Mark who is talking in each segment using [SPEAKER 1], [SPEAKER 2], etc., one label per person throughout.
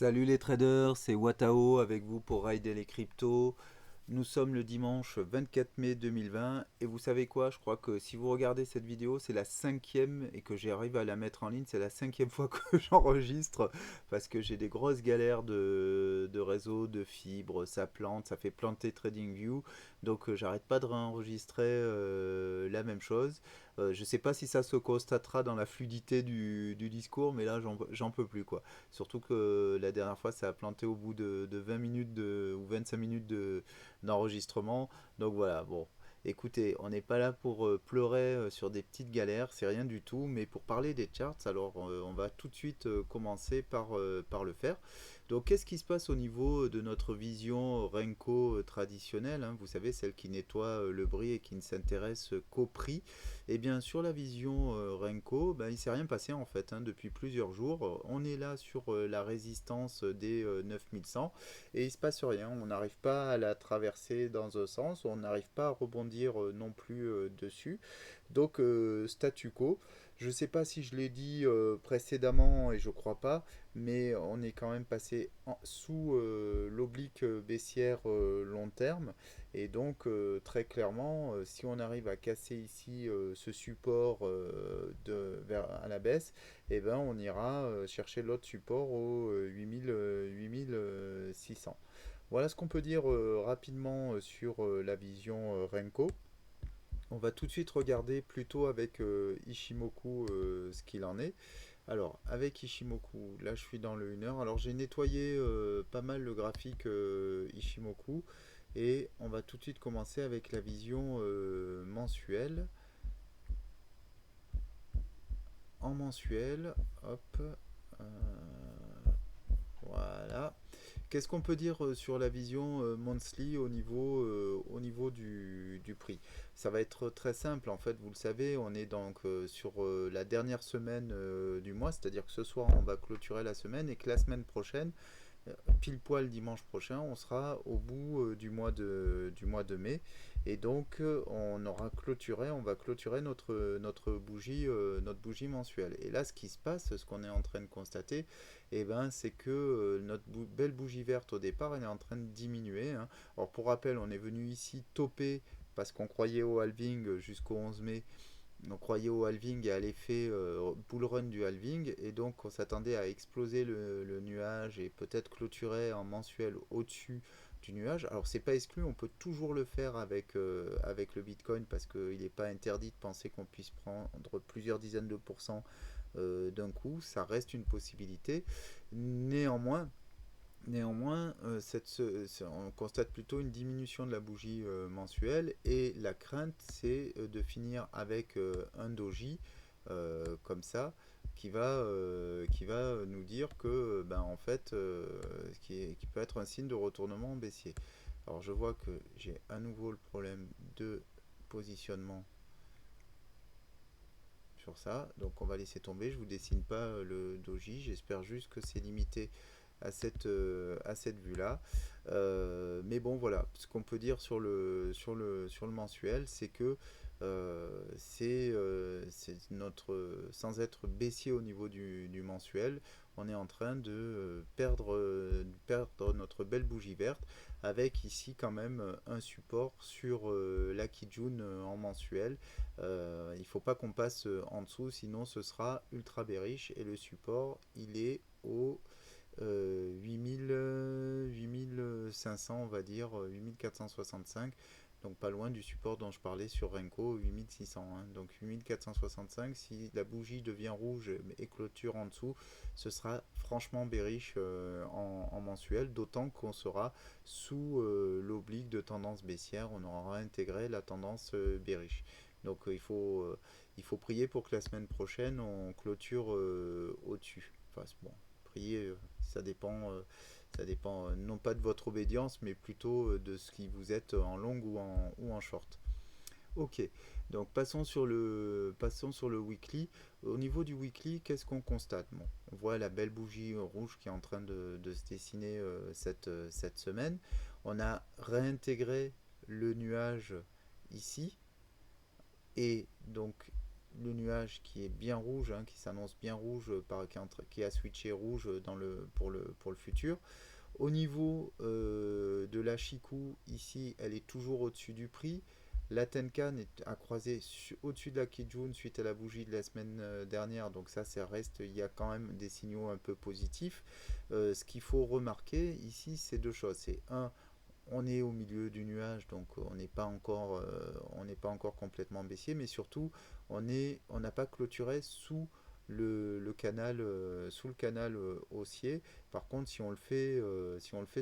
[SPEAKER 1] Salut les traders, c'est Watao avec vous pour Rider les cryptos. Nous sommes le dimanche 24 mai 2020 et vous savez quoi, je crois que si vous regardez cette vidéo, c'est la cinquième et que j'arrive à la mettre en ligne, c'est la cinquième fois que j'enregistre parce que j'ai des grosses galères de réseau, de fibres, ça plante, ça fait planter TradingView, donc j'arrête pas de réenregistrer la même chose. Je ne sais pas si ça se constatera dans la fluidité du discours, mais là j'en peux plus quoi. Surtout que la dernière fois ça a planté au bout de 20 minutes ou 25 minutes d'enregistrement. Donc voilà, bon. Écoutez, on n'est pas là pour pleurer sur des petites galères, c'est rien du tout, mais pour parler des charts, alors on va tout de suite commencer par le faire. Donc qu'est-ce qui se passe au niveau de notre vision Renko traditionnelle, hein, vous savez, celle qui nettoie le bris et qui ne s'intéresse qu'au prix. Et bien sur la vision Renko, ben, il ne s'est rien passé en fait, hein, depuis plusieurs jours. On est là sur la résistance des 9100 et il se passe rien. On n'arrive pas à la traverser dans un sens, on n'arrive pas à rebondir non plus dessus. Donc statu quo. Je ne sais pas si je l'ai dit précédemment et je crois pas, mais on est quand même passé sous l'oblique baissière long terme. Et donc très clairement, si on arrive à casser ici ce support à la baisse, eh ben, on ira chercher l'autre support au 8600. Voilà ce qu'on peut dire rapidement sur la vision Renko. On va tout de suite regarder plutôt avec Ishimoku ce qu'il en est. Alors, avec Ishimoku, là je suis dans le 1 heure. Alors, j'ai nettoyé pas mal le graphique Ishimoku et on va tout de suite commencer avec la vision mensuelle. En mensuel, hop, euh, voilà. Qu'est-ce qu'on peut dire sur la vision monthly au niveau du prix? Ça va être très simple, en fait, vous le savez, on est donc sur la dernière semaine du mois, c'est-à-dire que ce soir on va clôturer la semaine et que la semaine prochaine, pile poil dimanche prochain, on sera au bout du mois de mai. Et donc, on va clôturer notre bougie mensuelle. Et là, ce qui se passe, ce qu'on est en train de constater, eh ben, c'est que notre belle bougie verte au départ, elle est en train de diminuer, hein. Alors, pour rappel, on est venu ici toper parce qu'on croyait au halving jusqu'au 11 mai, on croyait au halving et à l'effet bull run du halving, et donc on s'attendait à exploser le nuage et peut-être clôturer en mensuel au-dessus du nuage. Alors c'est pas exclu, on peut toujours le faire avec le Bitcoin parce qu'il n'est pas interdit de penser qu'on puisse prendre plusieurs dizaines de pourcents d'un coup, ça reste une possibilité. Néanmoins, on constate plutôt une diminution de la bougie mensuelle et la crainte, c'est de finir avec un doji comme ça qui va nous dire que, ben, en fait, qui peut être un signe de retournement baissier. Alors, je vois que j'ai à nouveau le problème de positionnement sur ça, donc on va laisser tomber. Je vous dessine pas le doji, j'espère juste que c'est limité à cette vue-là. Mais bon, voilà, ce qu'on peut dire sur le mensuel, c'est que c'est notre, sans être baissier au niveau du mensuel, on est en train de perdre notre belle bougie verte, avec ici quand même un support sur la Kijun en mensuel. Il ne faut pas qu'on passe en dessous, sinon ce sera ultra bearish, et le support il est au 8500, on va dire 8465, donc pas loin du support dont je parlais sur Renko, 8600, hein. Donc 8465, si la bougie devient rouge et clôture en dessous, ce sera franchement bearish en mensuel, d'autant qu'on sera sous l'oblique de tendance baissière, on aura intégré la tendance bearish. Donc il faut prier pour que la semaine prochaine on clôture au-dessus. Enfin bon, prier, ça dépend non pas de votre obédience, mais plutôt de ce qui vous êtes en long ou en short. Ok, donc passons sur le weekly. Au niveau du weekly, qu'est-ce qu'on constate? Bon, on voit la belle bougie rouge qui est en train de se dessiner cette semaine. On a réintégré le nuage ici, et donc le nuage qui est bien rouge, hein, qui s'annonce bien rouge, qui a switché rouge pour le futur. Au niveau de la Chikou, ici, elle est toujours au-dessus du prix. La Tenkan a croisé au-dessus de la Kijun suite à la bougie de la semaine dernière, donc ça reste, il y a quand même des signaux un peu positifs. Ce qu'il faut remarquer ici, c'est deux choses. C'est un, on est au milieu du nuage, donc on n'est pas encore complètement baissier, mais surtout, on n'a pas clôturé le canal, sous le canal haussier. Par contre, si on le fait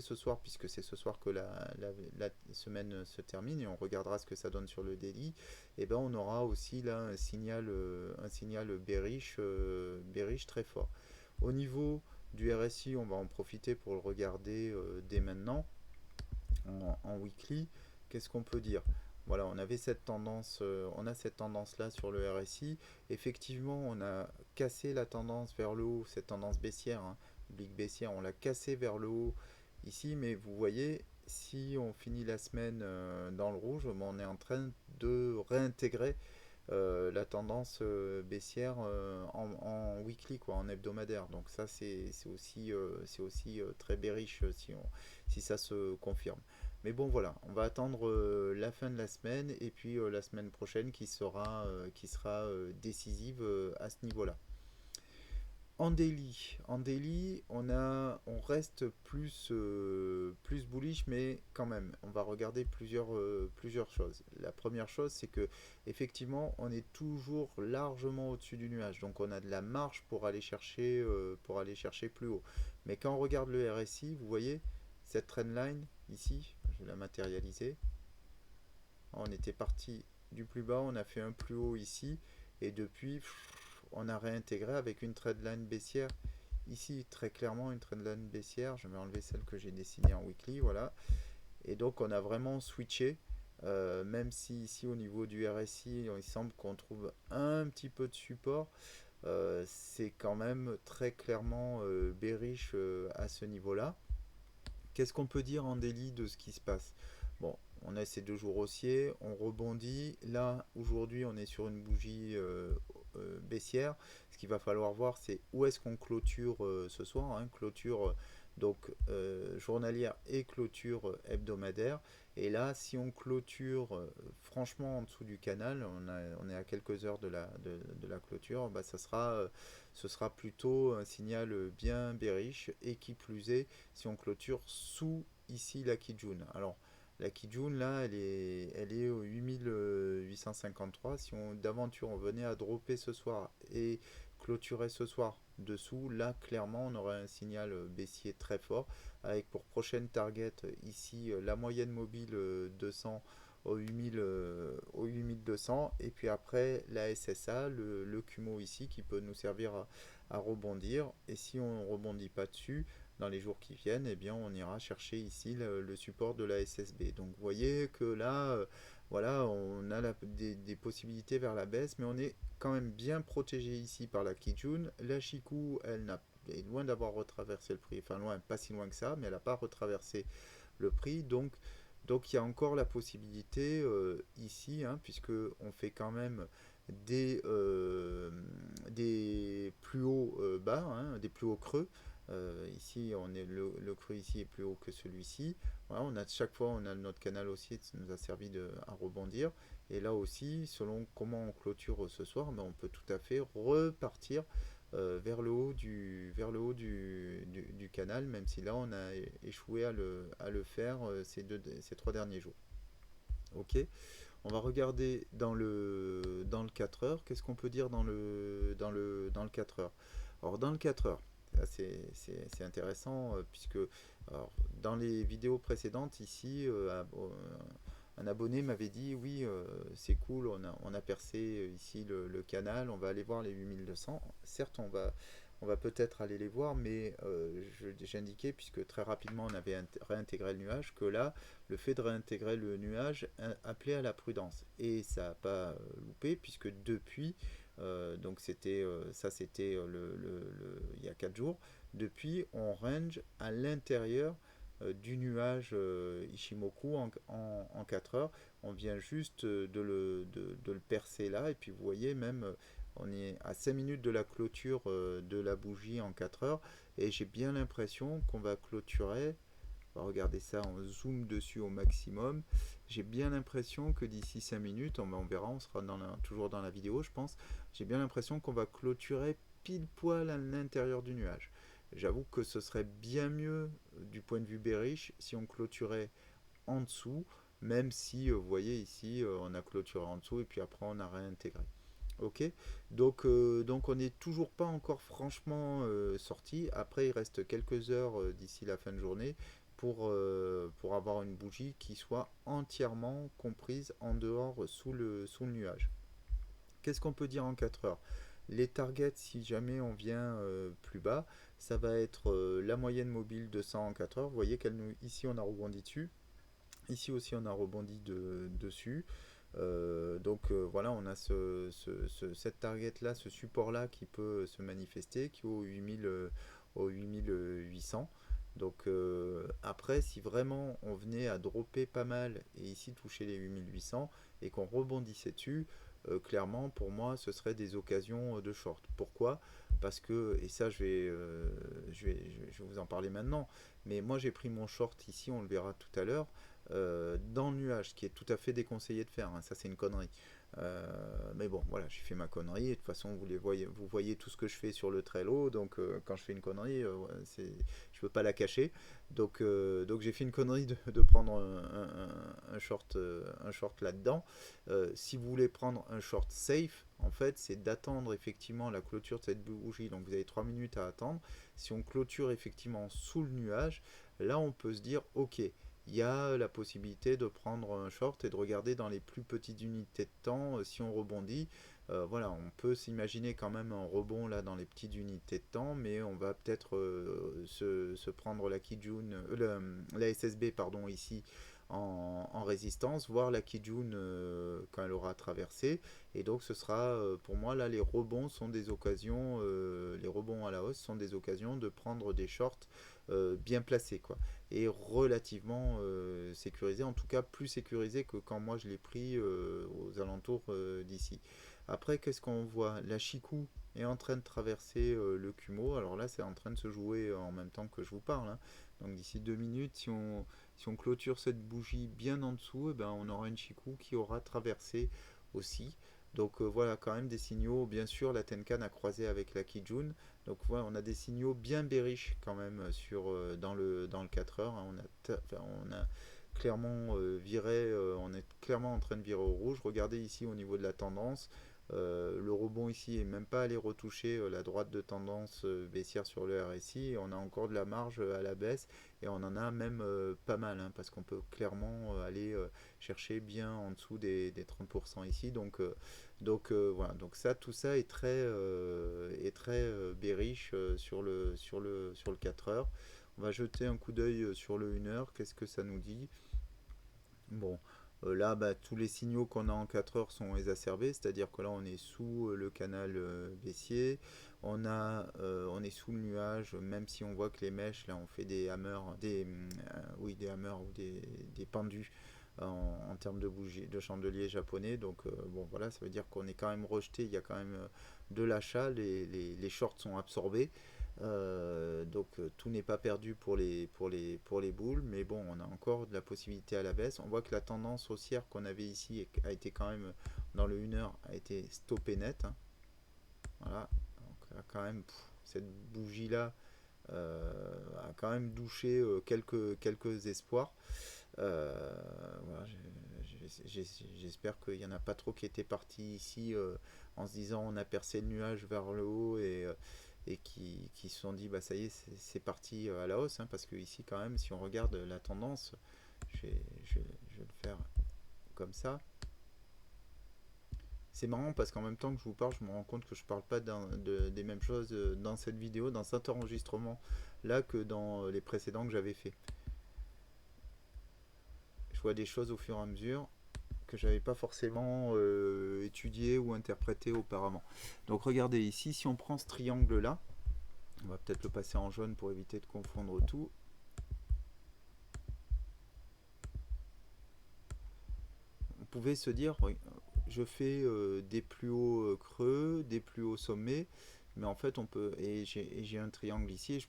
[SPEAKER 1] ce soir, puisque c'est ce soir que la semaine se termine, et on regardera ce que ça donne sur le daily, et ben on aura aussi là un signal bearish très fort. Au niveau du RSI, on va en profiter pour le regarder dès maintenant en weekly. Qu'est-ce qu'on peut dire? Voilà, on a cette tendance là sur le RSI. Effectivement, on a cassé la tendance vers le haut, cette tendance baissière, hein, publique baissière, on l'a cassé vers le haut ici, mais vous voyez, si on finit la semaine dans le rouge, on est en train de réintégrer la tendance baissière en weekly, quoi, en hebdomadaire. Donc ça, c'est aussi très bearish si ça se confirme. Mais bon, voilà, on va attendre la fin de la semaine et puis la semaine prochaine qui sera décisive à ce niveau-là. En daily, on reste plus bullish, mais quand même, on va regarder plusieurs choses. La première chose, c'est que effectivement, on est toujours largement au-dessus du nuage, donc on a de la marge pour aller chercher plus haut. Mais quand on regarde le RSI, vous voyez cette trendline ici, je vais la matérialiser. On était parti du plus bas, on a fait un plus haut ici, et depuis, on a réintégré avec une trendline baissière ici, très clairement une trendline baissière. Je vais enlever celle que j'ai dessinée en weekly, voilà. Et donc on a vraiment switché, même si ici au niveau du RSI, il semble qu'on trouve un petit peu de support. C'est quand même très clairement bearish à ce niveau-là. Qu'est-ce qu'on peut dire en daily de ce qui se passe? Bon, on a ces 2 jours haussiers, on rebondit. Là, aujourd'hui, on est sur une bougie baissière. Ce qu'il va falloir voir, c'est où est-ce qu'on clôture ce soir, hein, clôture donc journalière et clôture hebdomadaire. Et là, si on clôture franchement en dessous du canal, on est à quelques heures de la clôture, bah, ce sera plutôt un signal bien bearish, et qui plus est, si on clôture sous ici la Kijun. Alors, la Kijun, là, elle est au 8853. Si d'aventure on venait à dropper ce soir et clôturer ce soir dessous, là, clairement, on aurait un signal baissier très fort, avec pour prochaine target ici la moyenne mobile 200 au 8200, et puis après la SSA, le Kumo ici, qui peut nous servir à rebondir. Et si on ne rebondit pas dessus, dans les jours qui viennent, eh bien, on ira chercher ici le support de la SSB. Donc vous voyez que là, voilà, on a des possibilités vers la baisse, mais on est quand même bien protégé ici par la Kijun. La Chikou, est loin d'avoir retraversé le prix, enfin loin, pas si loin que ça, mais elle n'a pas retraversé le prix. Donc il y a encore la possibilité ici, hein, puisque on fait quand même des plus hauts bas, hein, des plus hauts creux. Ici, le creux ici est plus haut que celui-ci. Voilà, chaque fois, on a notre canal haussier qui nous a servi à rebondir. Et là aussi, selon comment on clôture ce soir, ben, on peut tout à fait repartir vers le haut du canal, même si là, on a échoué à le faire ces 3 derniers jours. Ok, on va regarder dans le 4 heures. Qu'est-ce qu'on peut dire dans le 4 heures? Alors, dans le 4 heures, c'est intéressant, puisque alors, dans les vidéos précédentes, ici, un abonné m'avait dit oui, c'est cool, on a percé ici le canal, on va aller voir les 8200. Certes, on va peut-être aller les voir, mais j'ai indiqué, puisque très rapidement on avait réintégré le nuage, que là, le fait de réintégrer le nuage appelait à la prudence. Et ça n'a pas loupé, puisque depuis, donc c'était il y a 4 jours, depuis on range à l'intérieur du nuage Ishimoku en 4 heures. On vient juste de le percer là, et puis vous voyez même, on est à 5 minutes de la clôture de la bougie en 4 heures, et j'ai bien l'impression qu'on va clôturer. On va regarder ça, on zoom dessus au maximum. J'ai bien l'impression que d'ici 5 minutes, on verra, on sera toujours dans la vidéo, je pense. J'ai bien l'impression qu'on va clôturer pile poil à l'intérieur du nuage. J'avoue que ce serait bien mieux du point de vue bearish si on clôturait en dessous, même si vous voyez ici, on a clôturé en dessous et puis après on a réintégré. Ok, donc on n'est toujours pas encore franchement sorti. Après, il reste quelques heures d'ici la fin de journée pour avoir une bougie qui soit entièrement comprise en dehors sous le nuage. Qu'est-ce qu'on peut dire en 4 heures? Les targets, si jamais on vient plus bas, ça va être la moyenne mobile de 100 en 4 heures. Vous voyez ici on a rebondi dessus. Ici aussi on a rebondi dessus. Voilà, on a cette target là, ce support là qui peut se manifester, qui est au 8800. Donc après, si vraiment on venait à dropper pas mal et ici toucher les 8800 et qu'on rebondissait dessus, clairement pour moi ce serait des occasions de short. Pourquoi? Parce que, et ça je vais vous en parler maintenant, mais moi j'ai pris mon short ici, on le verra tout à l'heure, dans le nuage, ce qui est tout à fait déconseillé de faire, hein. Ça c'est une connerie. Mais bon, voilà, j'ai fait ma connerie, et de toute façon vous voyez tout ce que je fais sur le Trello, donc quand je fais une connerie, je peux pas la cacher. Donc j'ai fait une connerie de prendre un short là-dedans. Si vous voulez prendre un short safe, en fait, c'est d'attendre effectivement la clôture de cette bougie, donc vous avez 3 minutes à attendre. Si on clôture effectivement sous le nuage, là on peut se dire, ok, il y a la possibilité de prendre un short et de regarder dans les plus petites unités de temps si on rebondit. Voilà, on peut s'imaginer quand même un rebond là dans les petites unités de temps, mais on va peut-être se prendre la Kijun, la SSB pardon, ici en résistance, voir la Kijun quand elle aura traversé. Et donc ce sera pour moi là, les rebonds sont des occasions, les rebonds à la hausse sont des occasions de prendre des shorts bien placés, quoi, et relativement sécurisé, en tout cas plus sécurisé que quand moi je l'ai pris aux alentours d'ici. Après, qu'est-ce qu'on voit? La Chikou est en train de traverser le Kumo. Alors là, c'est en train de se jouer en même temps que je vous parle, hein. Donc d'ici 2 minutes, si on clôture cette bougie bien en dessous, eh ben, on aura une Chikou qui aura traversé aussi. Donc voilà, quand même des signaux. Bien sûr, la Tenkan a croisé avec la Kijun. Donc voilà, on a des signaux bien bearish quand même dans le 4 heures, hein. On a clairement viré, on est clairement en train de virer au rouge. Regardez ici au niveau de la tendance. Le rebond ici est même pas allé retoucher la droite de tendance baissière sur le RSI. Et on a encore de la marge à la baisse, et on en a même pas mal, hein, parce qu'on peut clairement aller chercher bien en dessous des 30% ici. Voilà, donc ça, tout ça est très bearish sur le 4 heures. On va jeter un coup d'œil sur le 1 heure. Qu'est-ce que ça nous dit? Bon, là, bah, tous les signaux qu'on a en 4 heures sont exacerbés, c'est-à-dire que là, on est sous le canal baissier, on est sous le nuage, même si on voit que les mèches, là, on fait des hammers, oui, des hammers ou des pendus en termes de bougie, de chandelier japonais. Donc, bon, voilà, ça veut dire qu'on est quand même rejeté, il y a quand même de l'achat, les shorts sont absorbés. Tout n'est pas perdu pour les boules, mais bon, on a encore de la possibilité à la baisse. On voit que la tendance haussière qu'on avait ici a été quand même, dans le 1 heure, a été stoppée net, hein. Voilà, donc là, quand même, cette bougie là a quand même douché quelques espoirs. Voilà, j'espère qu'il n'y en a pas trop qui étaient partis ici en se disant on a percé le nuage vers le haut, et qui se sont dit bah ça y est, c'est parti à la hausse, hein, parce que ici quand même, si on regarde la tendance, je vais le faire comme ça. C'est marrant parce qu'en même temps que je vous parle, je me rends compte que je parle pas des mêmes choses dans cette vidéo, dans cet enregistrement là, que dans les précédents que j'avais fait. Je vois des choses au fur et à mesure que j'avais pas forcément étudié ou interprété auparavant. Donc regardez ici, si on prend ce triangle là, on va peut-être le passer en jaune pour éviter de confondre tout. pouvez se dire, oui, je fais des plus hauts creux, des plus hauts sommets, mais en fait on peut, et j'ai un triangle ici, et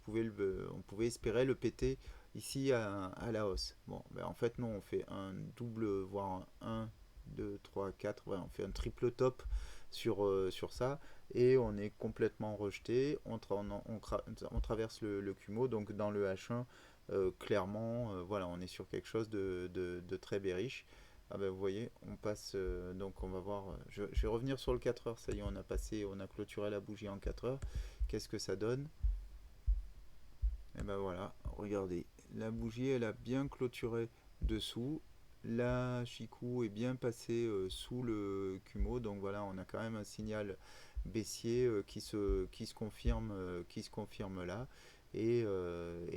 [SPEAKER 1] on pouvait espérer le péter ici à la hausse. Bon, ben en fait non, on fait un double, voire un 2 3 4 ouais, on fait un triple top sur ça, et on est complètement rejeté, on traverse le Kumo, donc dans le H1, clairement, voilà, on est sur quelque chose de très bearish. Ah ben vous voyez, on passe, donc on va voir, je vais revenir sur le 4 heures, ça y est, on a clôturé la bougie en 4 heures. Qu'est-ce que ça donne? Et ben voilà, regardez, la bougie elle a bien clôturé dessous, la Chikou est bien passée sous le Kumo, donc voilà, on a quand même un signal baissier qui se confirme là, et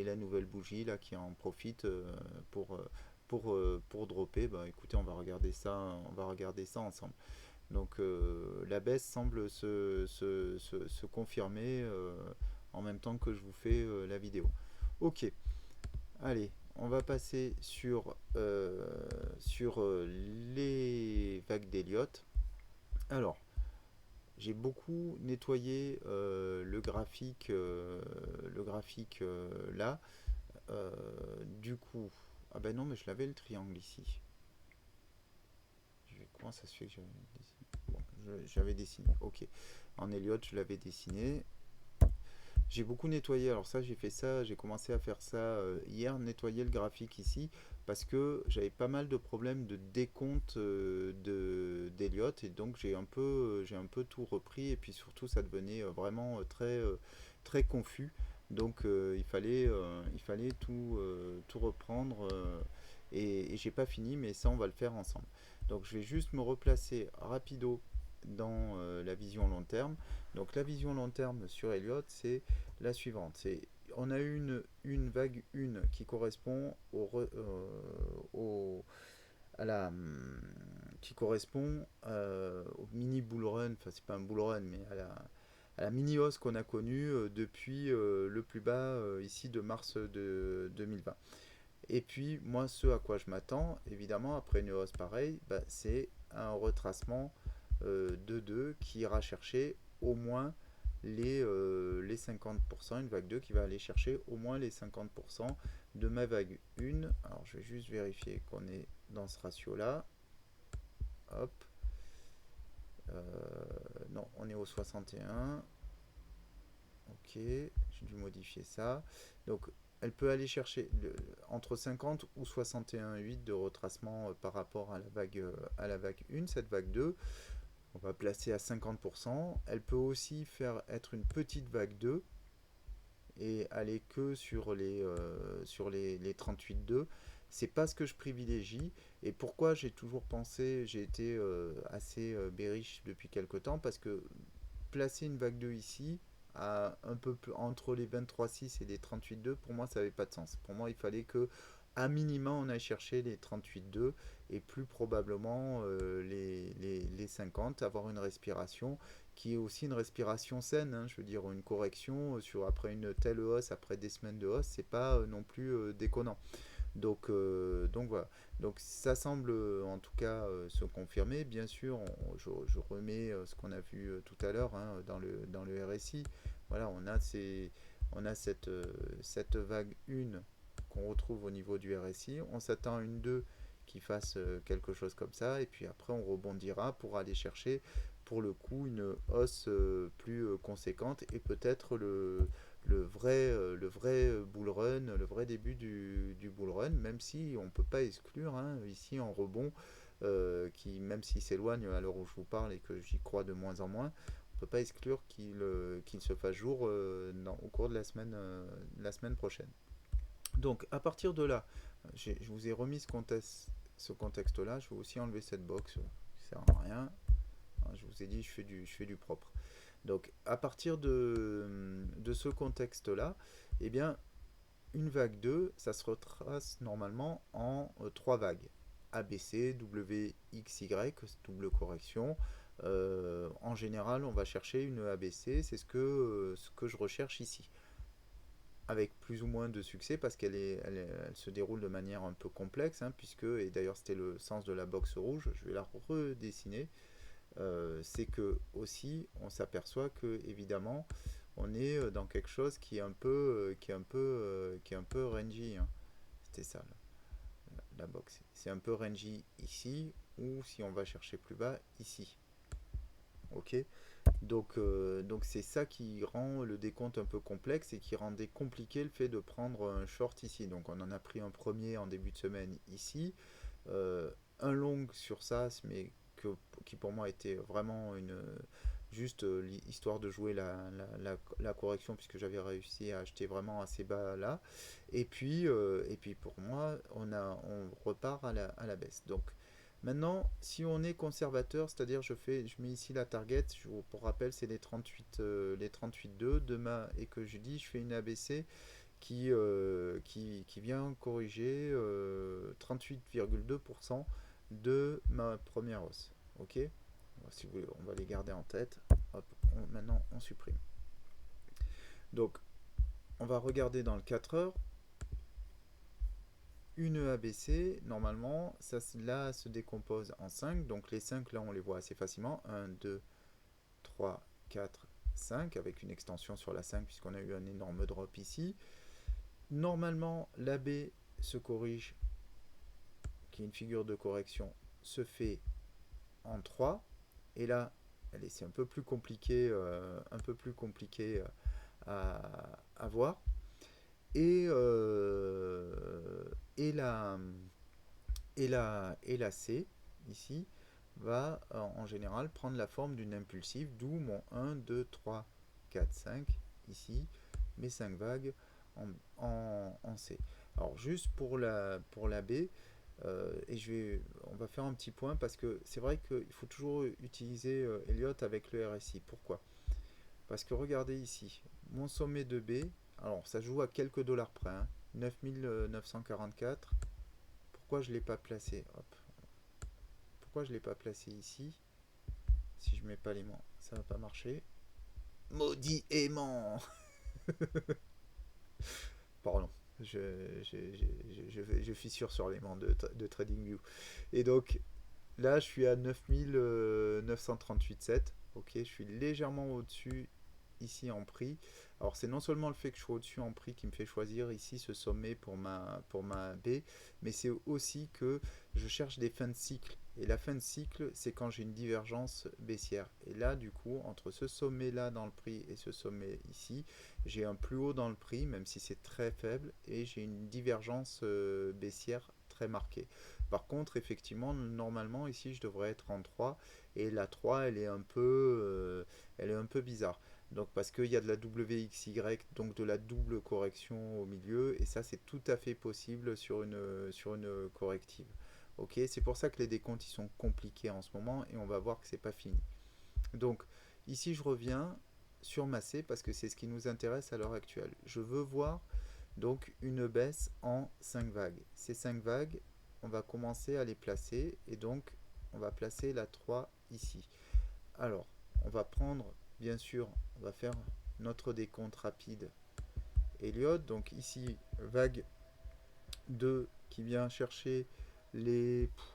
[SPEAKER 1] la nouvelle bougie là qui en profite pour dropper. Bah écoutez, on va regarder ça ensemble. Donc la baisse semble se confirmer en même temps que je vous fais la vidéo. Ok, allez, on va passer sur les vagues d'Elliott. Alors, j'ai beaucoup nettoyé le graphique là. Du coup, ah ben non, mais je l'avais le triangle ici. Comment ça se fait que j'avais dessiné? Bon, j'avais dessiné, ok. En Elliott, je l'avais dessiné. J'ai beaucoup nettoyé, alors ça j'ai fait ça, j'ai commencé à faire ça hier, nettoyer le graphique ici, parce que j'avais pas mal de problèmes de décompte d'Elliott, et donc j'ai un peu tout repris, et puis surtout ça devenait vraiment très confus, donc il fallait tout reprendre, et j'ai pas fini, mais ça on va le faire ensemble. Donc je vais juste me replacer rapido dans la vision long terme. Donc la vision long terme sur Elliott, c'est la suivante. On a une vague 1 qui correspond à la, qui correspond au mini bull run, enfin c'est pas un bull run, mais à la mini hausse qu'on a connue depuis le plus bas ici de mars de 2020. Et puis moi, ce à quoi je m'attends, évidemment, après une hausse pareille, bah, c'est un retracement de 2 qui ira chercher au moins les 50%, une vague 2 qui va aller chercher au moins les 50% de ma vague 1. Alors je vais juste vérifier qu'on est dans ce ratio-là. Hop. Non, on est au 61. Ok, j'ai dû modifier ça. Donc elle peut aller chercher entre 50 ou 61,8 de retracement par rapport à la vague 1, cette vague 2. On va placer à 50%. Elle peut aussi être une petite vague 2 et aller que sur les 38,2. C'est pas ce que je privilégie. Et pourquoi j'ai toujours pensé, j'ai été assez bearish depuis quelques temps, parce que placer une vague 2 ici, à un peu plus, entre les 23,6 et les 38,2, pour moi ça n'avait pas de sens. Pour moi il fallait que à minima on aille chercher les 38,2 et plus probablement les 50, avoir une respiration qui est aussi une respiration saine, hein. Je veux dire, une correction après une telle hausse, après des semaines de hausse, c'est pas non plus déconnant. Donc voilà. Donc ça semble en tout cas se confirmer. Bien sûr, je remets ce qu'on a vu tout à l'heure hein, dans le RSI. Voilà, on a cette vague 1 qu'on retrouve au niveau du RSI. On s'attend à une 2 qui fasse quelque chose comme ça. Et puis après, on rebondira pour aller chercher pour le coup une hausse plus conséquente, et peut-être le vrai bull run, le vrai début du bull run, même si on ne peut pas exclure hein, ici en rebond, qui même s'il s'éloigne à l'heure où je vous parle et que j'y crois de moins en moins, on ne peut pas exclure qu'il se fasse jour au cours de la semaine prochaine. Donc à partir de là, je vous ai remis ce contexte-là, je vais aussi enlever cette box, ça ne sert à rien. Je vous ai dit, je fais du propre. Donc, à partir de ce contexte-là, eh bien, une vague 2, ça se retrace normalement en 3 vagues. ABC, WXY, double correction. En général, on va chercher une ABC, c'est ce que je recherche ici. avec plus ou moins de succès parce elle se déroule de manière un peu complexe, hein, puisque, et d'ailleurs c'était le sens de la box rouge, je vais la redessiner. C'est que aussi on s'aperçoit que évidemment on est dans quelque chose qui est un peu rangy, hein. C'était ça la box. C'est un peu rangy ici, ou si on va chercher plus bas, ici. Ok. Donc c'est ça qui rend le décompte un peu complexe et qui rendait compliqué le fait de prendre un short ici. Donc on en a pris un premier en début de semaine ici, euh, un long sur ça, mais qui pour moi était vraiment juste histoire de jouer la correction, puisque j'avais réussi à acheter vraiment assez bas là. Et puis pour moi, on repart à la baisse. Donc maintenant, si on est conservateur, c'est-à-dire je mets ici la target, pour rappel c'est les 38,2 et que je dis je fais une ABC qui vient corriger 38,2% de ma première hausse. Ok. Si vous voulez, on va les garder en tête. Hop, maintenant on supprime. Donc on va regarder dans le 4 heures. Une ABC, normalement, ça là se décompose en 5. Donc les 5 là on les voit assez facilement. 1, 2, 3, 4, 5 avec une extension sur la 5 puisqu'on a eu un énorme drop ici. Normalement, la B se corrige, qui est une figure de correction, se fait en 3. Et là, c'est un peu plus compliqué à voir. Et, et, la, et la C, ici, va en général prendre la forme d'une impulsive, d'où mon 1, 2, 3, 4, 5, ici, mes 5 vagues en C. Alors juste pour la B, on va faire un petit point parce que c'est vrai qu'il faut toujours utiliser Elliott avec le RSI. Pourquoi? Parce que regardez ici, mon sommet de B, alors ça joue à quelques dollars près, hein, 9944. Pourquoi je ne l'ai pas placé? Hop. Pourquoi je ne l'ai pas placé ici? Si je mets pas l'aimant, ça va pas marcher. Maudit aimant. Pardon. Je fissure sur l'aimant de TradingView. Et donc là, je suis à 9938,7. Ok, je suis légèrement au-dessus ici en prix. Alors c'est non seulement le fait que je sois au-dessus en prix qui me fait choisir ici ce sommet pour ma B, mais c'est aussi que je cherche des fins de cycle. Et la fin de cycle, c'est quand j'ai une divergence baissière. Et là, du coup, entre ce sommet-là dans le prix et ce sommet ici, j'ai un plus haut dans le prix, même si c'est très faible, et j'ai une divergence baissière très marquée. Par contre, effectivement, normalement, ici, je devrais être en 3, et la 3, elle est un peu bizarre. Donc parce qu'il y a de la WXY, donc de la double correction au milieu, et ça c'est tout à fait possible sur une corrective. Ok, c'est pour ça que les décomptes ils sont compliqués en ce moment, et on va voir que c'est pas fini. Donc ici je reviens sur ma C parce que c'est ce qui nous intéresse à l'heure actuelle. Je veux voir donc une baisse en 5 vagues. Ces 5 vagues, on va commencer à les placer, et donc on va placer la 3 ici. Alors, on va prendre, bien sûr, on va faire notre décompte rapide Elliott. Donc ici, vague 2 qui vient chercher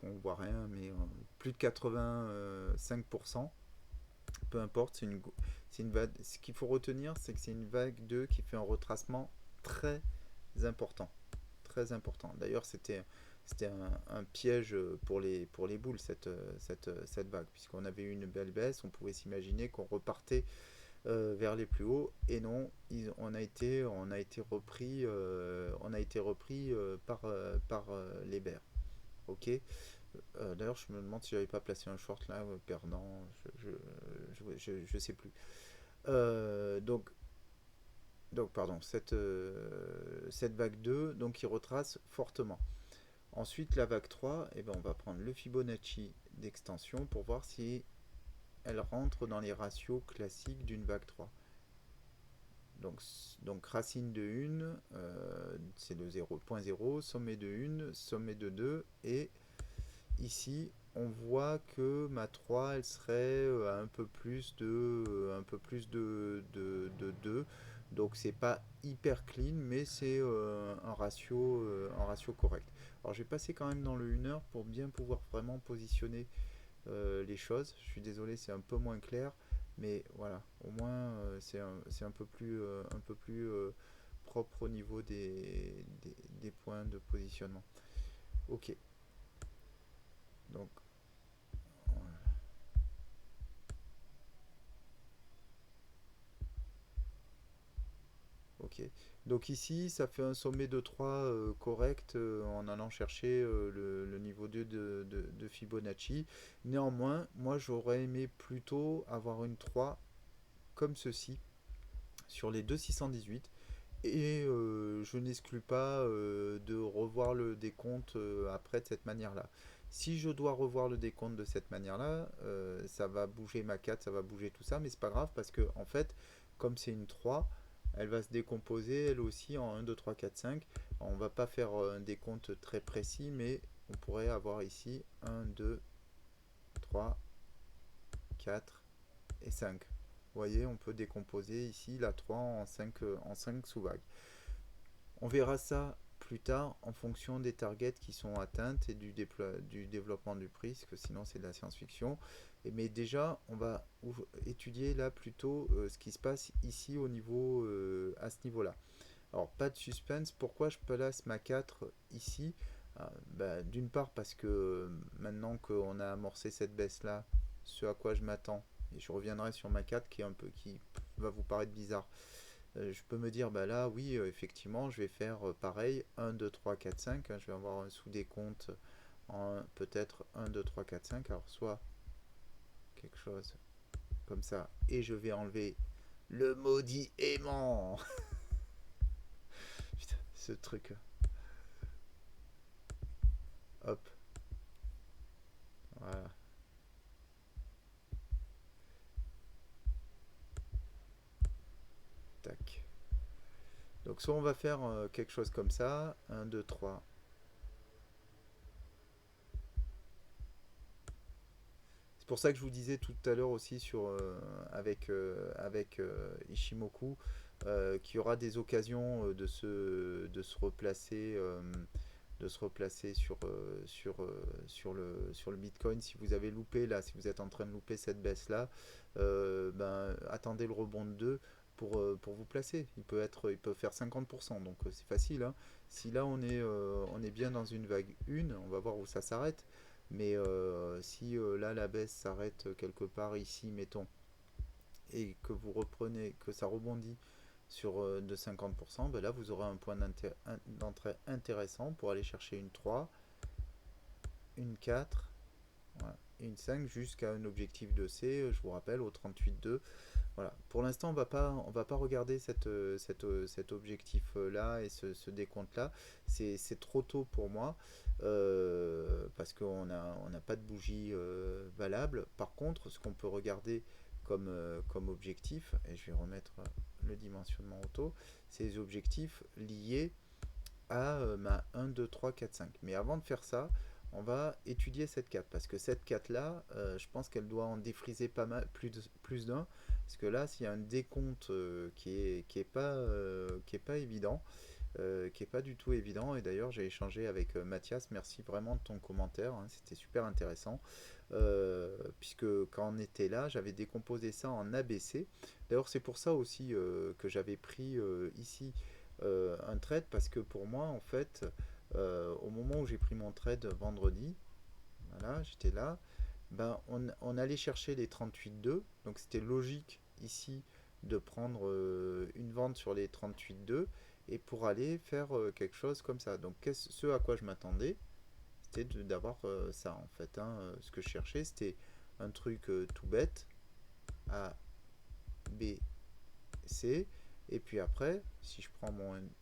[SPEAKER 1] on voit rien, mais plus de 85%. Peu importe, c'est une vague. Ce qu'il faut retenir, c'est que c'est une vague 2 qui fait un retracement très important. Très important. D'ailleurs, c'était un piège pour les boules, cette vague, puisqu'on avait eu une belle baisse, on pouvait s'imaginer qu'on repartait vers les plus hauts, et non, on a été repris par les bears. Ok. D'ailleurs, je me demande si j'avais pas placé un short là, perdant, je sais plus. Donc, pardon, cette vague 2 donc, qui retrace fortement. Ensuite, la vague 3, eh ben, on va prendre le Fibonacci d'extension pour voir si elle rentre dans les ratios classiques d'une vague 3. Donc racine de 1, c'est le 0.0, sommet de 1, sommet de 2, et ici on voit que ma 3 elle serait un peu plus de 2, Donc c'est pas hyper clean, mais c'est un ratio correct. Alors je vais passer quand même dans le 1 heure pour bien pouvoir vraiment positionner les choses. Je suis désolé, c'est un peu moins clair, mais voilà, au moins c'est un peu plus propre au niveau des points de positionnement. Ok, donc voilà. Ok. Donc ici, ça fait un sommet de 3 correct en allant chercher le niveau 2 de Fibonacci. Néanmoins, moi j'aurais aimé plutôt avoir une 3 comme ceci sur les deux 618 et je n'exclus pas de revoir le décompte après de cette manière-là. Si je dois revoir le décompte de cette manière-là, ça va bouger ma 4, ça va bouger tout ça, mais c'est pas grave parce que en fait, comme c'est une 3, elle va se décomposer elle aussi en 1, 2, 3, 4, 5. On va pas faire un décompte très précis, mais on pourrait avoir ici 1, 2, 3, 4 et 5. Vous voyez, on peut décomposer ici la 3 en 5 sous-vagues. On verra ça plus tard en fonction des targets qui sont atteintes et du développement du prix, parce que sinon c'est de la science-fiction. Mais déjà, on va étudier là plutôt ce qui se passe ici au niveau, à ce niveau-là. Alors, pas de suspense, pourquoi je place ma 4 ici? Bah, d'une part parce que maintenant qu'on a amorcé cette baisse-là, ce à quoi je m'attends, et je reviendrai sur ma 4 qui va vous paraître bizarre, je peux me dire, bah là, oui, effectivement, je vais faire pareil, 1, 2, 3, 4, 5. Hein, je vais avoir un sous-décompte en peut-être 1, 2, 3, 4, 5. Alors, soit quelque chose comme ça, et je vais enlever le maudit aimant. Putain, ce truc. Hop, voilà, tac. Donc, soit on va faire quelque chose comme ça, 1, 2, 3. C'est pour ça que je vous disais tout à l'heure aussi avec Ishimoku qu'il y aura des occasions de se replacer sur le Bitcoin. Si vous avez loupé là, si vous êtes en train de louper cette baisse là, ben, attendez le rebond de 2 pour vous placer. Il peut faire 50%, donc c'est facile. Hein. Si là on est bien dans une vague 1, on va voir où ça s'arrête. Mais si là la baisse s'arrête quelque part ici, mettons, et que vous reprenez, que ça rebondit sur de 50%, ben là vous aurez un point d'entrée intéressant pour aller chercher une 3, une 4, voilà, et une 5 jusqu'à un objectif de C, je vous rappelle, au 38,2. Voilà. Pour l'instant, on va pas regarder cet objectif-là et ce décompte-là. C'est trop tôt pour moi parce on n'a pas de bougie valable. Par contre, ce qu'on peut regarder comme objectif, et je vais remettre le dimensionnement auto, c'est les objectifs liés à ma 1, 2, 3, 4, 5. Mais avant de faire ça, on va étudier cette 4 parce que cette 4 là, je pense qu'elle doit en défriser pas mal, plus d'un. Parce que là, s'il y a un décompte qui est pas évident, qui est pas du tout évident. Et d'ailleurs, j'ai échangé avec Mathias. Merci vraiment de ton commentaire. Hein, c'était super intéressant. Puisque quand on était là, j'avais décomposé ça en ABC. D'ailleurs, c'est pour ça aussi que j'avais pris ici un trade parce que pour moi, en fait, au moment où j'ai pris mon trade vendredi, voilà, j'étais là, ben, on allait chercher les 38,2, donc c'était logique ici de prendre une vente sur les 38,2 et pour aller faire quelque chose comme ça. Donc ce à quoi je m'attendais, c'était d'avoir ça en fait. Hein. Ce que je cherchais, c'était un truc tout bête, A, B, C, et puis après, si je prends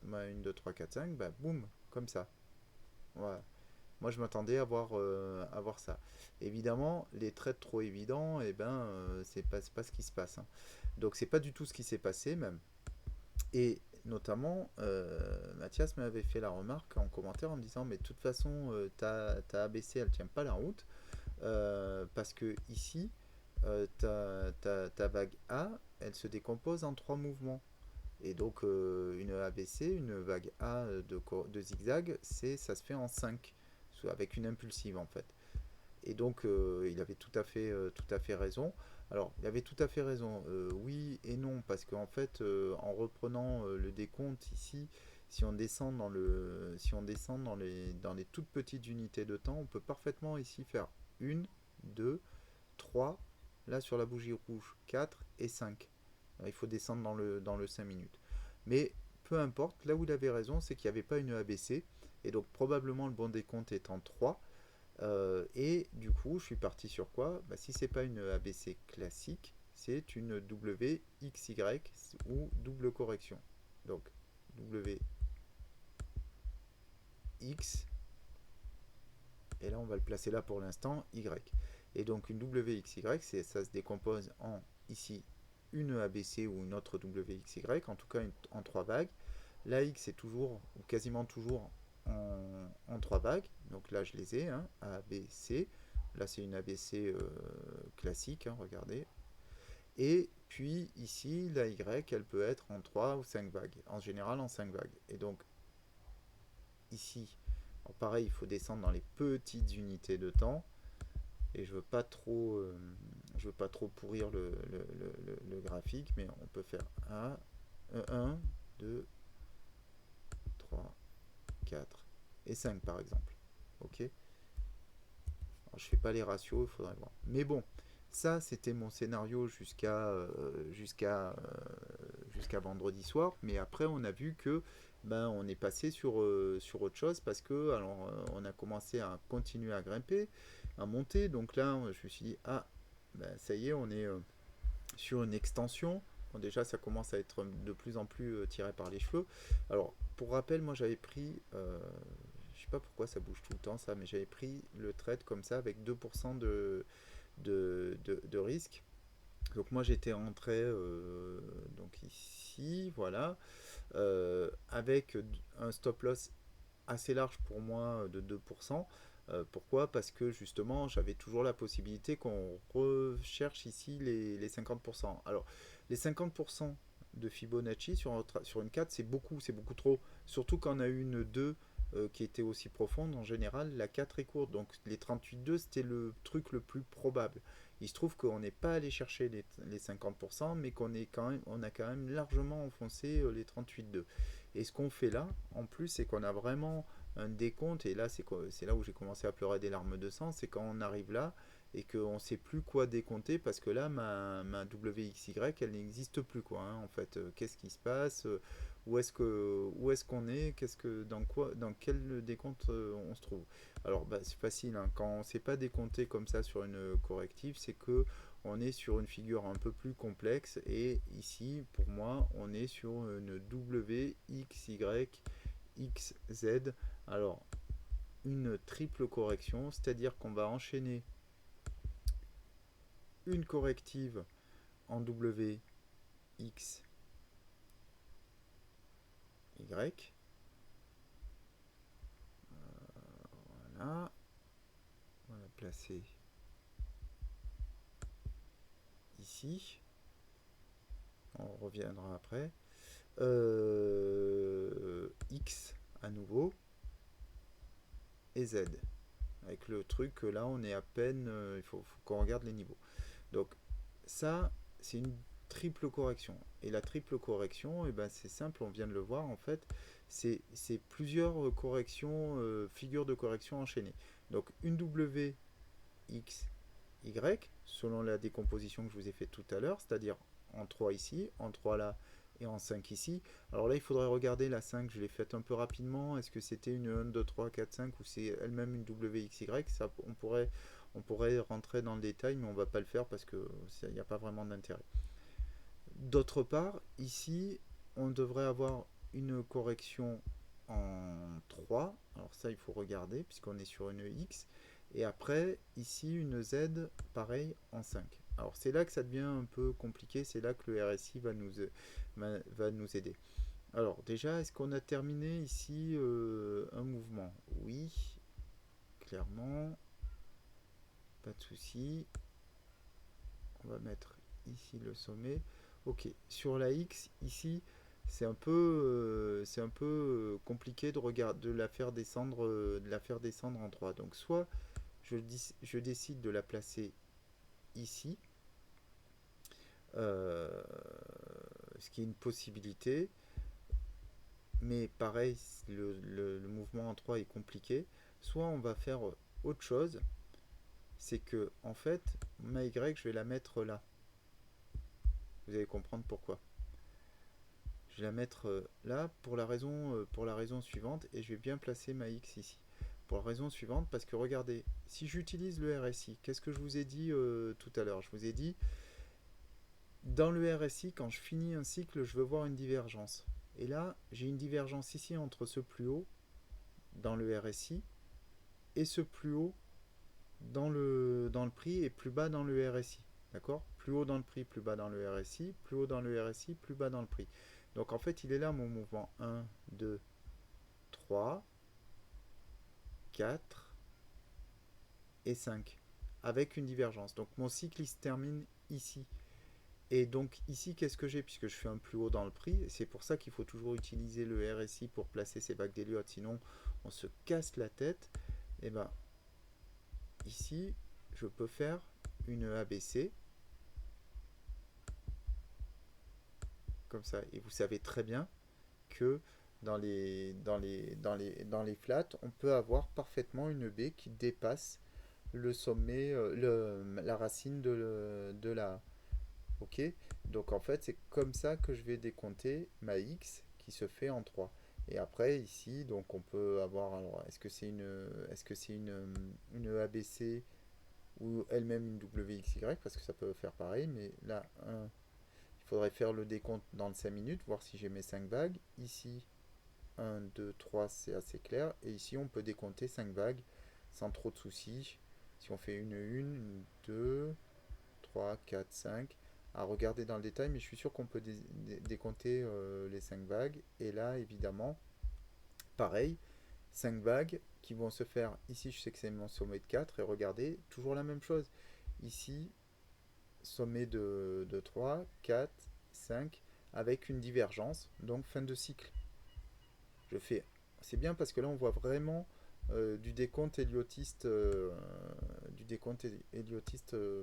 [SPEAKER 1] ma 1, 2, 3, 4, 5, bah boum, comme ça. Voilà. Moi, je m'attendais à voir ça. Évidemment, les traits trop évidents, eh ben, c'est pas ce qui se passe. Hein. Donc, c'est pas du tout ce qui s'est passé, même. Et notamment, Mathias m'avait fait la remarque en commentaire en me disant, mais de toute façon, ta ABC, elle tient pas la route, parce que ici, ta vague A, elle se décompose en trois mouvements. Et donc une ABC, une vague A de zigzag, ça se fait en 5, avec une impulsive en fait. Et donc il avait tout à fait raison. Alors il avait tout à fait raison, oui et non, parce qu'en fait en reprenant le décompte ici, si on descend dans les toutes petites unités de temps, on peut parfaitement ici faire une, 2, 3, là sur la bougie rouge, 4 et 5. Alors, il faut descendre dans le 5 minutes. Mais peu importe, là où il avait raison, c'est qu'il n'y avait pas une ABC, et donc probablement le bon décompte est en 3. Et du coup, je suis parti sur quoi? Bah, si c'est pas une ABC classique, c'est une WXY ou double correction. Donc WX, et là on va le placer là pour l'instant, Y. Et donc une WXY, ça se décompose en ici une ABC ou une autre WXY, en tout cas en trois vagues. La X est toujours, ou quasiment toujours, en trois vagues. Donc là, je les ai, hein, A, B, C. Là, c'est une ABC classique, hein, regardez. Et puis ici, la Y, elle peut être en 3 ou 5 vagues. En général, en 5 vagues. Et donc, ici, pareil, il faut descendre dans les petites unités de temps. Et je veux pas trop pourrir le graphique, mais on peut faire 1, 2, 3, 4 et 5 par exemple. Ok. Alors, je fais pas les ratios, il faudrait voir. Mais bon, ça c'était mon scénario jusqu'à vendredi soir. Mais après on a vu que ben on est passé sur autre chose parce que alors on a commencé à continuer à grimper, à monter. Donc là je me suis dit ah ben, ça y est on est sur une extension. Bon, déjà ça commence à être de plus en plus tiré par les cheveux. Alors pour rappel moi j'avais pris je sais pas pourquoi ça bouge tout le temps ça, mais j'avais pris le trade comme ça avec 2% de risque. Donc moi j'étais rentré donc ici, voilà, avec un stop loss assez large pour moi de 2%. Pourquoi? Parce que justement j'avais toujours la possibilité qu'on recherche ici les 50%. Alors les 50% de Fibonacci sur une 4 c'est beaucoup trop. Surtout quand on a eu une 2 qui était aussi profonde, en général la 4 est courte. Donc les 38,2 c'était le truc le plus probable. Il se trouve qu'on n'est pas allé chercher les 50%, mais on a quand même largement enfoncé les 38,2. Et ce qu'on fait là, en plus, c'est qu'on a vraiment un décompte, et là c'est là où j'ai commencé à pleurer des larmes de sang, c'est quand on arrive là et qu'on ne sait plus quoi décompter parce que là ma WXY elle n'existe plus quoi, hein, en fait. Qu'est-ce qui se passe, où est-ce qu'on est, dans quel décompte on se trouve. Alors bah, c'est facile, hein, quand on ne sait pas décompter comme ça sur une corrective, c'est que on est sur une figure un peu plus complexe, et ici pour moi on est sur une WXY XZ. Alors, une triple correction, c'est-à-dire qu'on va enchaîner une corrective en W, X, Y. Voilà. On va la placer ici. On reviendra après. X à nouveau. Et Z. Avec le truc que là, on est à peine. Il faut qu'on regarde les niveaux. Donc, ça, c'est une triple correction. Et la triple correction, eh ben, c'est simple, on vient de le voir en fait, c'est plusieurs corrections, figures de correction enchaînées. Donc une W, X, Y, selon la décomposition que je vous ai fait tout à l'heure, c'est-à-dire en 3 ici, en 3 là et en 5 ici. Alors là, il faudrait regarder la 5, je l'ai faite un peu rapidement. Est-ce que c'était une 1, 2, 3, 4, 5 ou c'est elle-même une WXY? Ça, on pourrait rentrer dans le détail, mais on ne va pas le faire parce qu'il n'y a pas vraiment d'intérêt. D'autre part, ici, on devrait avoir une correction en 3. Alors ça, il faut regarder puisqu'on est sur une X. Et après, ici, une Z, pareil, en 5. Alors c'est là que ça devient un peu compliqué. C'est là que le RSI va nous aider. Alors déjà, est-ce qu'on a terminé ici un mouvement? Oui, clairement. Pas de souci. On va mettre ici le sommet. Ok, sur la X, ici, c'est un peu compliqué de regarder, de la faire descendre en 3. Donc soit je décide de la placer ici, euh, ce qui est une possibilité, mais pareil, le mouvement en 3 est compliqué. Soit on va faire autre chose, c'est que en fait, ma Y, je vais la mettre là. Vous allez comprendre pourquoi. Je vais la mettre là pour la raison suivante, et je vais bien placer ma X ici. Pour la raison suivante, parce que regardez, si j'utilise le RSI, qu'est-ce que je vous ai dit tout à l'heure? Je vous ai dit, dans le RSI, quand je finis un cycle, je veux voir une divergence. Et là, j'ai une divergence ici entre ce plus haut dans le RSI et ce plus haut dans le prix et plus bas dans le RSI. D'accord? Plus haut dans le prix, plus bas dans le RSI, plus haut dans le RSI, plus bas dans le prix. Donc en fait, il est là mon mouvement 1, 2, 3, 4 et 5 avec une divergence. Donc mon cycle il se termine ici. Et donc ici, qu'est-ce que j'ai? Puisque je fais un plus haut dans le prix, c'est pour ça qu'il faut toujours utiliser le RSI pour placer ces vagues d'Elliott, sinon on se casse la tête. Et ben ici, je peux faire une ABC, comme ça. Et vous savez très bien que dans les flats, on peut avoir parfaitement une baie qui dépasse le sommet, la racine de la A. Ok? Donc en fait, c'est comme ça que je vais décompter ma X qui se fait en 3. Et après, ici, donc on peut avoir, alors, est-ce que c'est une ABC ou elle-même une WXY, parce que ça peut faire pareil, mais là, il faudrait faire le décompte dans le 5 minutes, voir si j'ai mes 5 vagues. Ici, 1, 2, 3, c'est assez clair. Et ici, on peut décompter 5 vagues sans trop de soucis. Si on fait une 2, 3, 4, 5. À regarder dans le détail, mais je suis sûr qu'on peut décompter les 5 vagues. Et là, évidemment, pareil, 5 vagues qui vont se faire. Ici, je sais que c'est mon sommet de 4. Et regardez, toujours la même chose. Ici, sommet de 3, 4, 5, avec une divergence, donc fin de cycle. Je fais. C'est bien parce que là, on voit vraiment du décompte héliotiste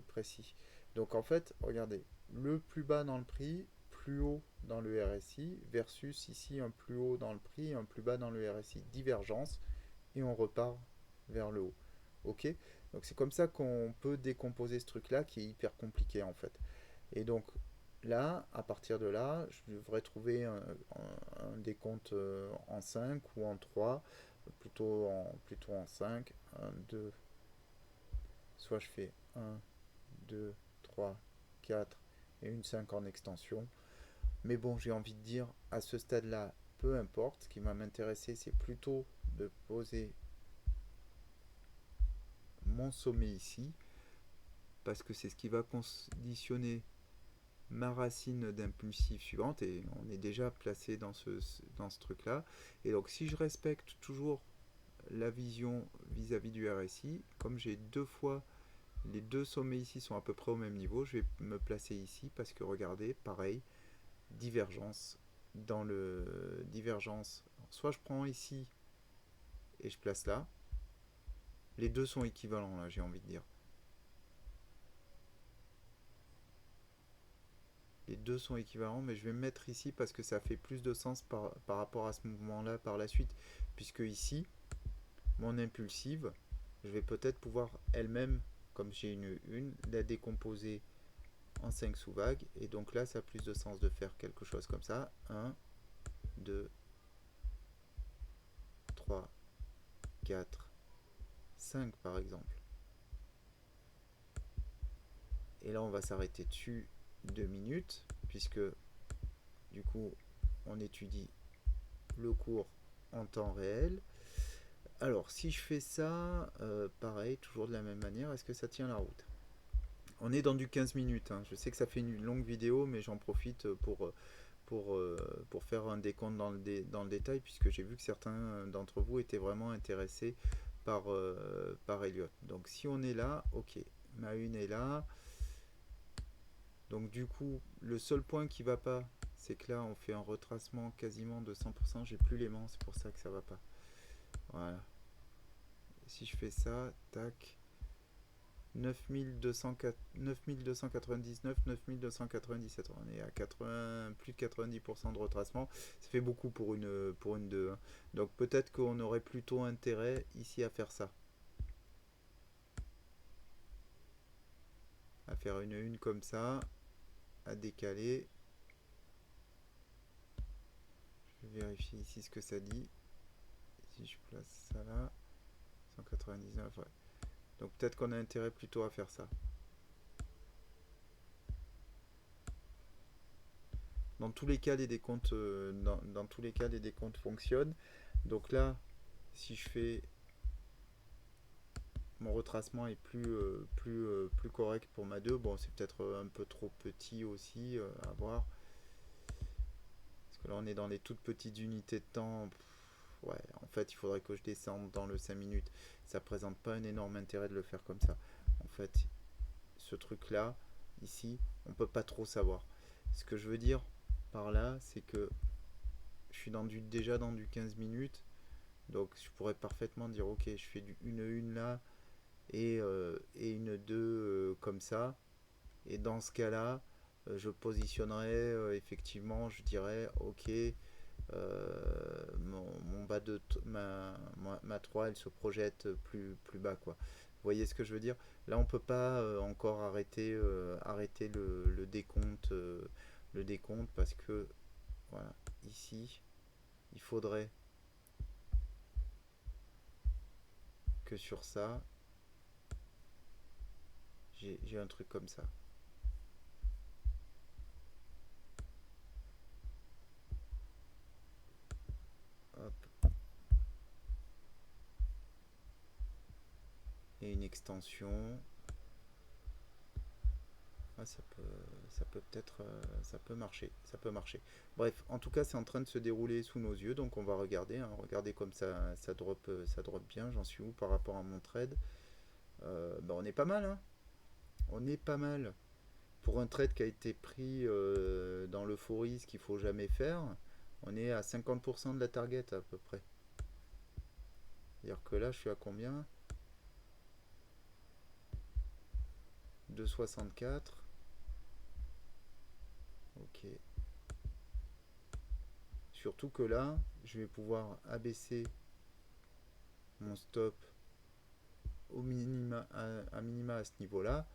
[SPEAKER 1] précis. Donc en fait, regardez, le plus bas dans le prix, plus haut dans le RSI, versus ici un plus haut dans le prix, un plus bas dans le RSI. Divergence, et on repart vers le haut. Ok? Donc c'est comme ça qu'on peut décomposer ce truc-là qui est hyper compliqué en fait. Et donc là, à partir de là, je devrais trouver un décompte en 5 ou en 3, plutôt en 5. 1, 2, soit je fais 1, 2, 3, 4 et une 5 en extension. Mais bon, j'ai envie de dire, à ce stade-là, peu importe. Ce qui va m'intéresser, c'est plutôt de poser mon sommet ici, parce que c'est ce qui va conditionner ma racine d'impulsif suivante, et on est déjà placé dans ce truc là. Et donc si je respecte toujours la vision vis-à-vis du RSI, comme j'ai deux fois les deux sommets ici sont à peu près au même niveau, je vais me placer ici parce que regardez, pareil, divergence dans le divergence. Alors, soit je prends ici et je place là, les deux sont équivalents là, j'ai envie de dire. Les deux sont équivalents, mais je vais me mettre ici parce que ça fait plus de sens par rapport à ce mouvement-là par la suite. Puisque ici, mon impulsive, je vais peut-être pouvoir elle-même, comme j'ai une, la décomposer en 5 sous-vagues. Et donc là, ça a plus de sens de faire quelque chose comme ça. 1, 2, 3, 4, 5 par exemple. Et là, on va s'arrêter dessus 2 minutes, puisque du coup, on étudie le cours en temps réel. Alors, si je fais ça, pareil, toujours de la même manière, est-ce que ça tient la route? On est dans du 15 minutes, hein. Je sais que ça fait une longue vidéo, mais j'en profite pour faire un décompte dans le détail, puisque j'ai vu que certains d'entre vous étaient vraiment intéressés par Elliott. Donc, si on est là, ok, ma une est là. Donc, du coup, le seul point qui ne va pas, c'est que là on fait un retracement quasiment de 100%, j'ai plus l'aimant, c'est pour ça que ça va pas. Voilà. Si je fais ça, tac, 9299, 9297. On est à 80, plus de 90% de retracement. Ça fait beaucoup pour une 2. Hein. Donc peut-être qu'on aurait plutôt intérêt ici à faire ça. À faire une comme ça, à décaler. Je vérifie ici ce que ça dit. Si je place ça là, 199, ouais. Donc peut-être qu'on a intérêt plutôt à faire ça. Dans tous les cas, les décomptes, dans tous les cas, les décomptes fonctionnent. Donc là, si je fais mon retracement est plus correct pour ma 2. Bon, c'est peut-être un peu trop petit aussi à voir. Parce que là, on est dans les toutes petites unités de temps. Ouais, en fait, il faudrait que je descende dans le 5 minutes. Ça présente pas un énorme intérêt de le faire comme ça. En fait, ce truc-là, ici, on peut pas trop savoir. Ce que je veux dire par là, c'est que je suis déjà dans du 15 minutes. Donc, je pourrais parfaitement dire, ok, je fais une là et une 2 comme ça. Et dans ce cas-là, je positionnerai effectivement, je dirais, ok, mon bas de ma 3 elle se projette plus bas quoi. Vous voyez ce que je veux dire? Là on peut pas encore arrêter le décompte parce que voilà, ici il faudrait que sur ça j'ai un truc comme ça. Hop. Et une extension. Ah, ça peut peut-être, ça peut marcher, ça peut marcher. Bref, en tout cas, c'est en train de se dérouler sous nos yeux, donc on va regarder. Hein, regardez comme ça drop bien. J'en suis où par rapport à mon trade? Bah, on est pas mal, hein. On est pas mal pour un trade qui a été pris dans l'euphorie, ce qu'il faut jamais faire. On est à 50% de la target à peu près. C'est-à-dire que là, je suis à combien? 2,64. Ok. Surtout que là, je vais pouvoir abaisser mon stop au minima, à minima à ce niveau-là.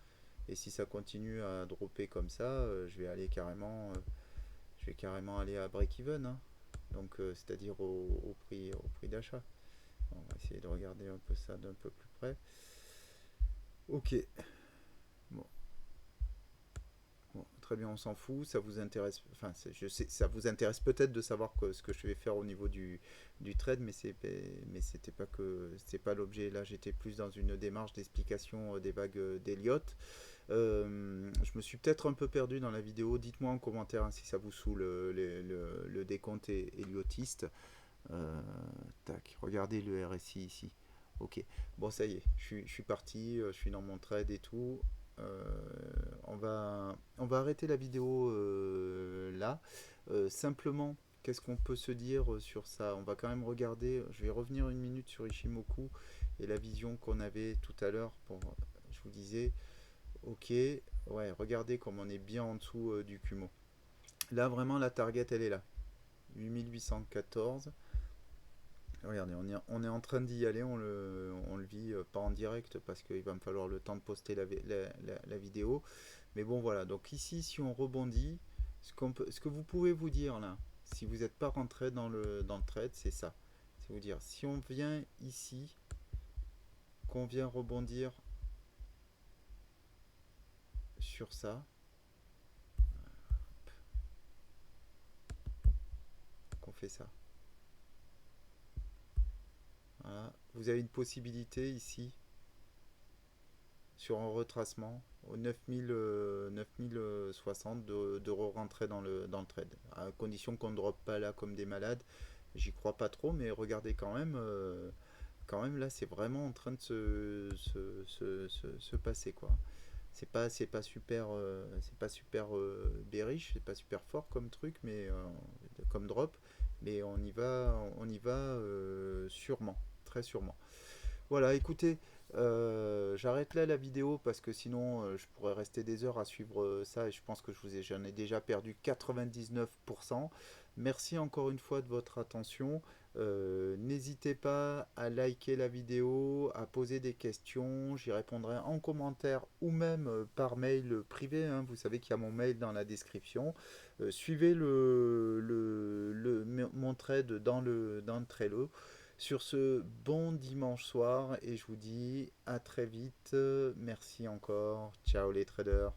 [SPEAKER 1] Et si ça continue à dropper comme ça, je vais carrément aller à break-even. Hein. Donc, c'est-à-dire au prix d'achat. On va essayer de regarder un peu ça d'un peu plus près. Ok. Bon. Bon, très bien, on s'en fout. Ça vous intéresse. Enfin, je sais, ça vous intéresse peut-être de savoir ce que je vais faire au niveau du trade, mais c'était pas l'objet. Là, j'étais plus dans une démarche d'explication des vagues d'Elliott. Je me suis peut-être un peu perdu dans la vidéo. Dites-moi en commentaire hein, si ça vous saoule le décompte éliottiste. Tac, regardez le RSI ici. Ok, bon ça y est, je suis parti, je suis dans mon trade et tout. On va arrêter la vidéo là. Simplement, qu'est-ce qu'on peut se dire sur ça? On va quand même regarder, je vais revenir une minute sur Ishimoku et la vision qu'on avait tout à l'heure. Je vous disais, ok, ouais, regardez comme on est bien en dessous du Kumo. Là, vraiment, la target, elle est là. 8814. Regardez, on est en train d'y aller, on le vit pas en direct parce qu'il va me falloir le temps de poster la vidéo. Mais bon, voilà. Donc ici, si on rebondit, ce que vous pouvez vous dire là, si vous n'êtes pas rentré dans le trade, c'est ça. C'est vous dire, si on vient ici, qu'on vient rebondir sur ça, qu'on fait ça. Voilà. Vous avez une possibilité ici sur un retracement au 9060 de re-rentrer dans le trade. À condition qu'on ne drop pas là comme des malades. J'y crois pas trop, mais regardez quand même là c'est vraiment en train de se passer quoi. c'est pas super, bearish, c'est pas super fort comme truc, mais comme drop, mais on y va sûrement, très sûrement. Voilà, écoutez, j'arrête là la vidéo parce que sinon je pourrais rester des heures à suivre ça et je pense que j'en ai déjà perdu 99%. Merci encore une fois de votre attention. N'hésitez pas à liker la vidéo, à poser des questions. J'y répondrai en commentaire ou même par mail privé, hein. Vous savez qu'il y a mon mail dans la description. Suivez mon trade dans le Trello. Sur ce, bon dimanche soir et je vous dis à très vite. Merci encore. Ciao les traders.